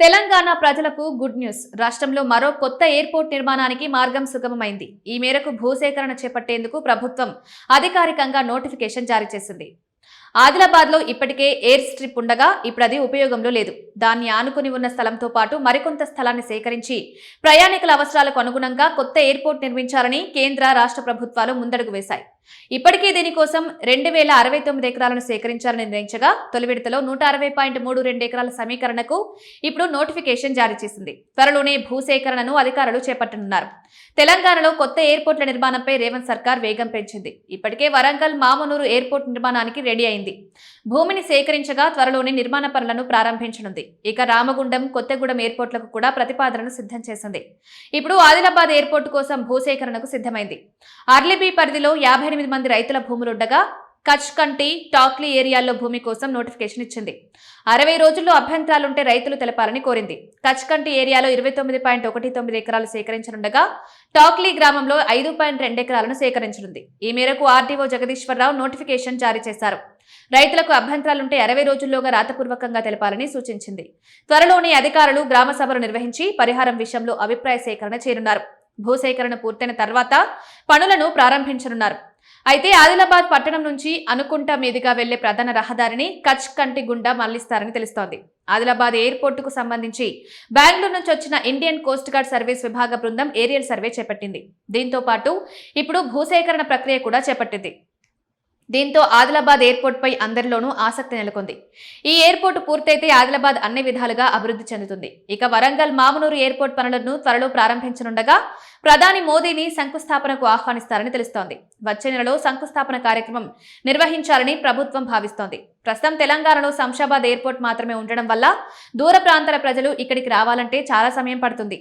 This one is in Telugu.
తెలంగాణ ప్రజలకు గుడ్ న్యూస్. రాష్ట్రంలో మరో కొత్త ఎయిర్పోర్ట్ నిర్మాణానికి మార్గం సుగమమైంది. ఈ మేరకు భూసేకరణ చేపట్టేందుకు ప్రభుత్వం అధికారికంగా నోటిఫికేషన్ జారీ చేసింది. ఆదిలాబాద్ లో ఇప్పటికే ఎయిర్ స్ట్రిప్ ఉండగా ఇప్పుడు అది ఉపయోగంలో లేదు. దాన్ని ఆనుకుని ఉన్న స్థలంతో పాటు మరికొంత స్థలాన్ని సేకరించి ప్రయాణికుల అవసరాలకు అనుగుణంగా కొత్త ఎయిర్పోర్ట్ నిర్మించాలని కేంద్ర రాష్ట్ర ప్రభుత్వాలు ముందడుగు వేశాయి. ఇప్పటికే దీనికోసం 2069 ఎకరాలను సేకరించాలని నిర్ణయించగా తొలి విడతలో 160.32 ఎకరాల సమీకరణకు ఇప్పుడు నోటిఫికేషన్ జారీ చేసింది. త్వరలోనే భూసేకరణను అధికారులు చేపట్టనున్నారు. తెలంగాణలో కొత్త ఎయిర్పోర్ట్ల నిర్మాణంపై రేవంత్ సర్కార్ వేగం పెంచింది. ఇప్పటికే వరంగల్ మామునూరు ఎయిర్పోర్ట్ నిర్మాణానికి రెడీ అయింది. భూమిని సేకరించగా త్వరలోనే నిర్మాణ పనులను ప్రారంభించనుంది. ఇక రామగుండం, కొత్తగూడెం ఎయిర్పోర్ట్లకు కూడా ప్రతిపాదనను సిద్ధం చేసింది. ఇప్పుడు ఆదిలాబాద్ ఎయిర్పోర్టు కోసం భూసేకరణకు సిద్ధమైంది. అర్లిబీ పరిధిలో 58 మంది రైతుల భూములుండగా కచ్ కంటి, టాక్లీ ఏరియాల్లో భూమి కోసం నోటిఫికేషన్ ఇచ్చింది. 60 రోజుల్లో అభ్యంతరాలుంటే రైతులు తెలపాలని కోరింది. కచ్ కంటి ఏరియాలో 29.19 ఎకరాలు సేకరించనుండగా టాక్లీ గ్రామంలో 5.2 ఎకరాలను సేకరించనుంది. ఈ మేరకు ఆర్డీఓ జగదీశ్వరరావు నోటిఫికేషన్ జారీ చేశారు. రైతులకు అభ్యంతరాలుంటే 60 రోజుల్లోగా రాతపూర్వకంగా తెలపాలని సూచించింది. త్వరలోనే అధికారులు గ్రామ సభలు నిర్వహించి పరిహారం విషయంలో అభిప్రాయ సేకరణ చేయనున్నారు. భూసేకరణ పూర్తయిన తర్వాత పనులను ప్రారంభించనున్నారు. అయితే ఆదిలాబాద్ పట్టణం నుంచి అనుకుంట మీదుగా వెళ్లే ప్రధాన రహదారిని కచ్ కంటి గుండా మళ్లిస్తారని తెలుస్తోంది. ఆదిలాబాద్ ఎయిర్పోర్టుకు సంబంధించి బెంగళూరు నుంచి వచ్చిన ఇండియన్ కోస్ట్ గార్డ్ సర్వీస్ విభాగ బృందం ఏరియల్ సర్వే చేపట్టింది. దీంతో పాటు ఇప్పుడు భూసేకరణ ప్రక్రియ కూడా చేపట్టింది. దీంతో ఆదిలాబాద్ ఎయిర్పోర్ట్ పై అందరిలోనూ ఆసక్తి నెలకొంది. ఈ ఎయిర్పోర్టు పూర్తయితే ఆదిలాబాద్ అన్ని విధాలుగా అభివృద్ధి చెందుతుంది. ఇక వరంగల్ మామునూరు ఎయిర్పోర్ట్ పనులను త్వరలో ప్రారంభించనుండగా ప్రధాని మోదీని శంకుస్థాపనకు ఆహ్వానిస్తారని తెలుస్తోంది. వచ్చే నెలలో శంకుస్థాపన కార్యక్రమం నిర్వహించాలని ప్రభుత్వం భావిస్తోంది. ప్రస్తుతం తెలంగాణలో శంషాబాద్ ఎయిర్పోర్ట్ మాత్రమే ఉండడం వల్ల దూర ప్రాంతాల ప్రజలు ఇక్కడికి రావాలంటే చాలా సమయం పడుతుంది.